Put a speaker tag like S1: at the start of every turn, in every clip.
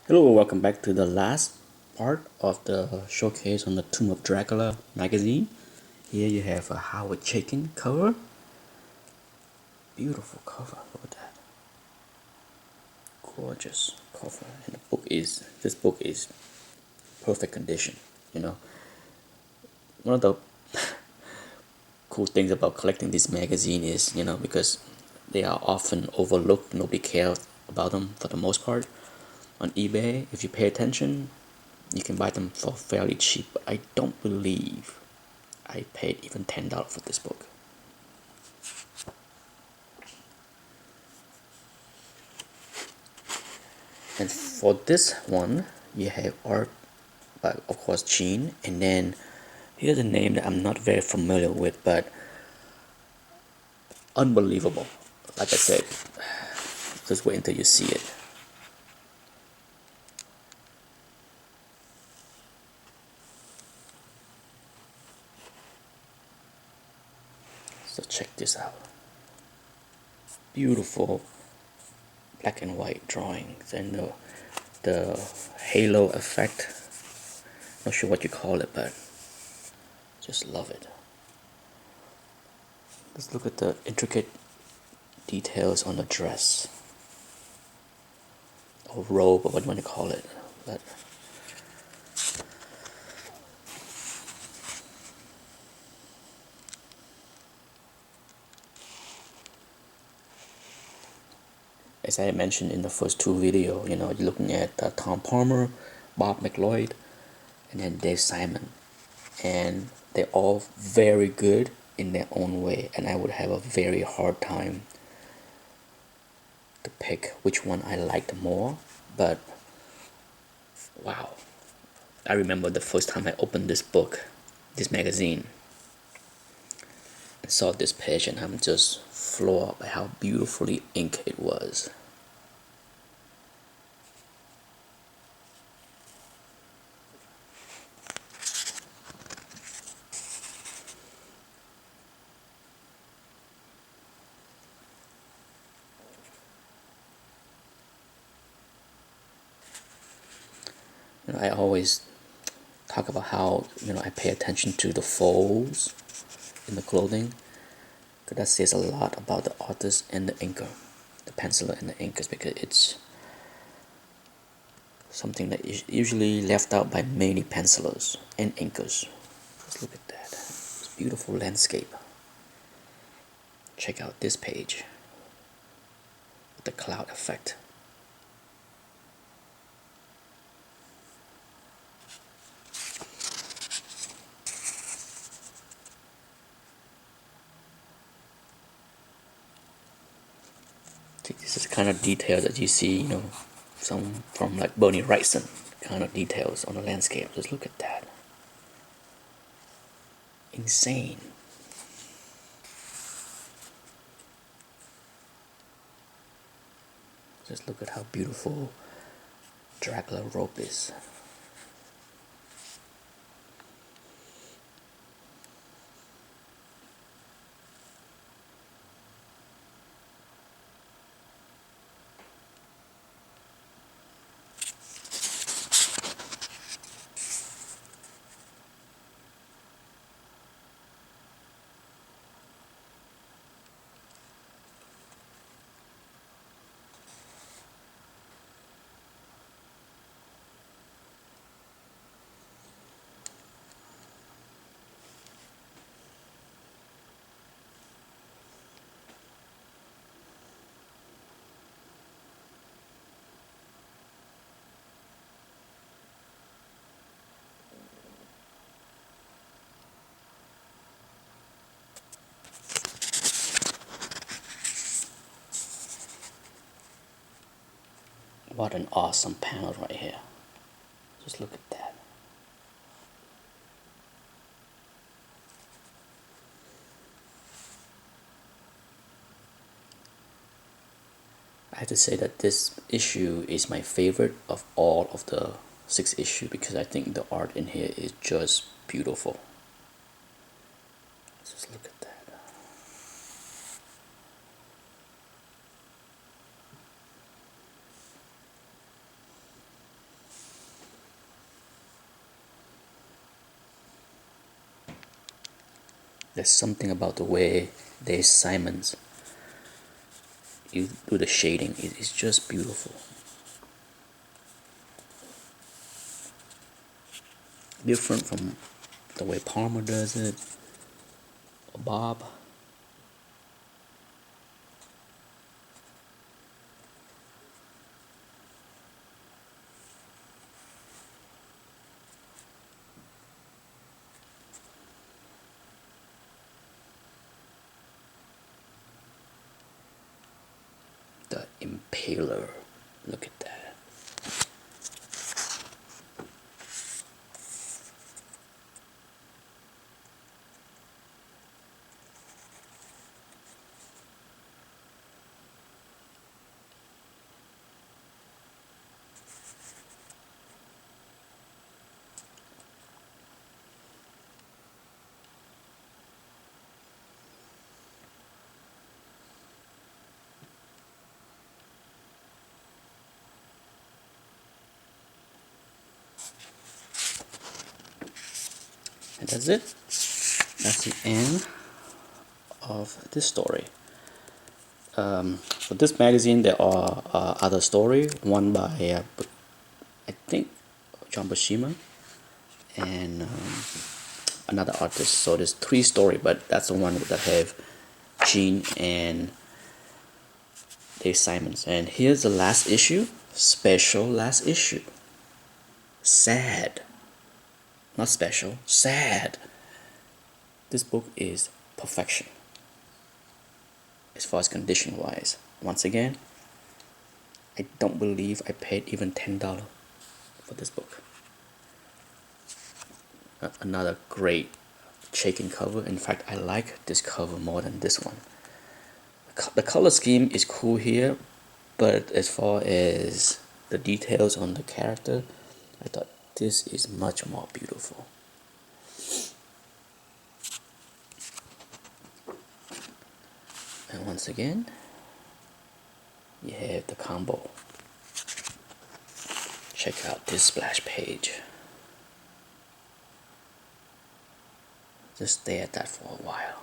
S1: Hello, welcome back to the last part of the showcase on the Tomb of Dracula magazine. Here you have a Howard Chaykin cover. Beautiful cover, look at that. Gorgeous cover. And this book is perfect condition, you know. One of the cool things about collecting this magazine is, because they are often overlooked, nobody cares about them for the most part. On eBay, if you pay attention, you can buy them for fairly cheap, but I don't believe I paid even $10 for this book. And for this one, you have art by, of course, Gene, and then here's a name that I'm not very familiar with, but unbelievable. Like I said, just wait until you see it. So check this out. Beautiful black and white drawings and the halo effect. Not sure what you call it, but just love it. Let's look at the intricate details on the dress or robe or what you want to call it. But as I mentioned in the first two videos, you're looking at Tom Palmer, Bob McLeod, and then Dave Simon, and they're all very good in their own way, and I would have a very hard time to pick which one I liked more. But wow, I remember the first time I opened this book, this magazine, and saw this page, and I'm just floored by how beautifully inked it was. I always talk about how I pay attention to the folds in the clothing, because that says a lot about the artist and the inker, the penciler and the inkers, because it's something that is usually left out by many pencilers and inkers. Just look at that. It's a beautiful landscape. Check out this page with the cloud effect. This is the kind of detail that you see, some from like Bernie Wrightson kind of details on the landscape. Just look at that. Insane. Just look at how beautiful Dracula robe is. What an awesome panel right here. Just look at that. I have to say that this issue is my favorite of all of the 6 issues, because I think the art in here is just beautiful. Just look at that. There's something about the way they Simons you do the shading. It's just beautiful. Different from the way Palmer does it, or Bob. The Impaler. Look at that. And that's it. That's the end of this story. For this magazine, there are other story. One by I think John Buscema and another artist. So there's 3 story, but that's the one that have Gene and Dave Simons. And here's the last issue, special last issue. Sad. Not special, sad. This book is perfection as far as condition wise. Once again, I don't believe I paid even $10 for this book. Another great shaking cover. In fact, I like this cover more than this one. The color scheme is cool here, but as far as the details on the character, I thought this is much more beautiful. And once again, you have the combo. Check out this splash page. Just stay at that for a while.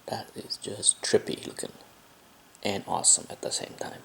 S1: That is just trippy looking and awesome at the same time.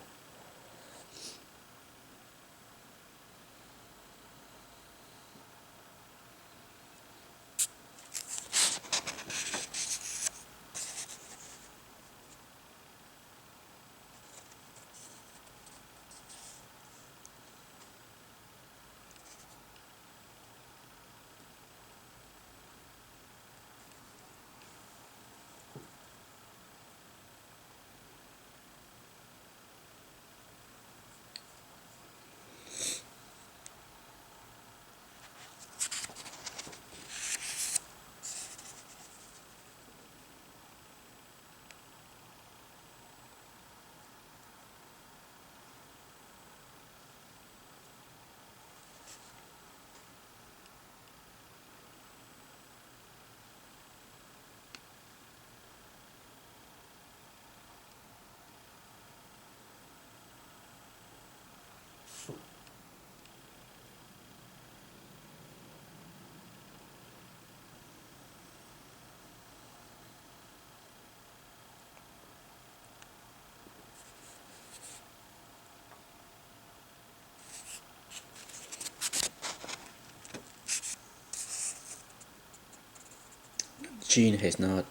S1: Gene has not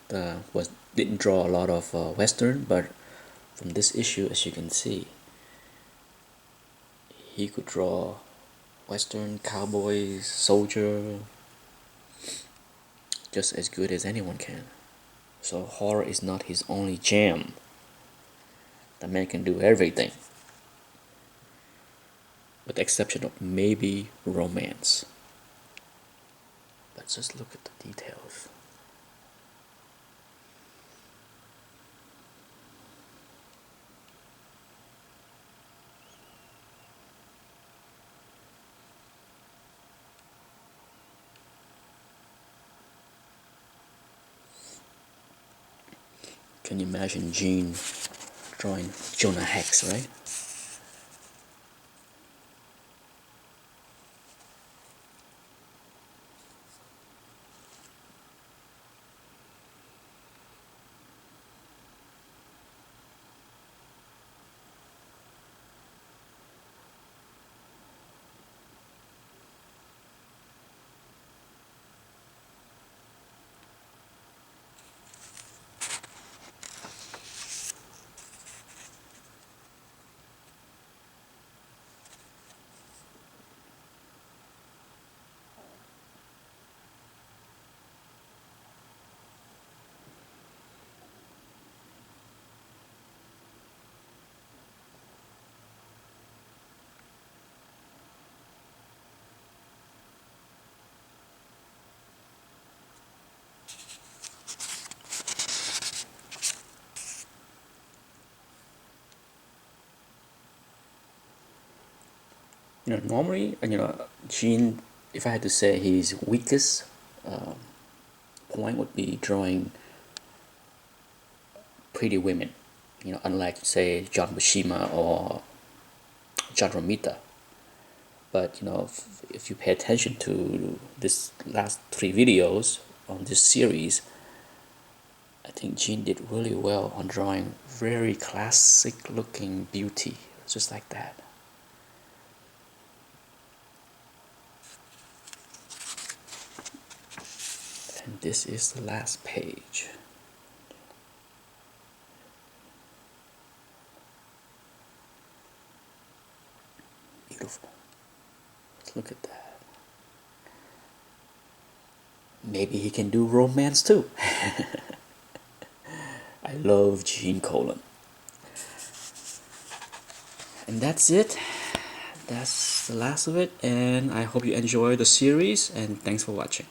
S1: didn't draw a lot of Western, but from this issue, as you can see, he could draw Western, cowboys, soldier, just as good as anyone can. So horror is not his only jam. The man can do everything, with the exception of maybe romance. But just look at the details. Can you imagine Gene drawing Jonah Hex, right? Normally, Gene, if I had to say his weakest point would be drawing pretty women. Unlike say John Buscema or John Romita. But if you pay attention to this last three videos on this series, I think Gene did really well on drawing very classic looking beauty, just like that. And this is the last page. Beautiful. Let's look at that. Maybe he can do romance too. I love Gene Colan. And that's it. That's the last of it, and I hope you enjoy the series, and thanks for watching.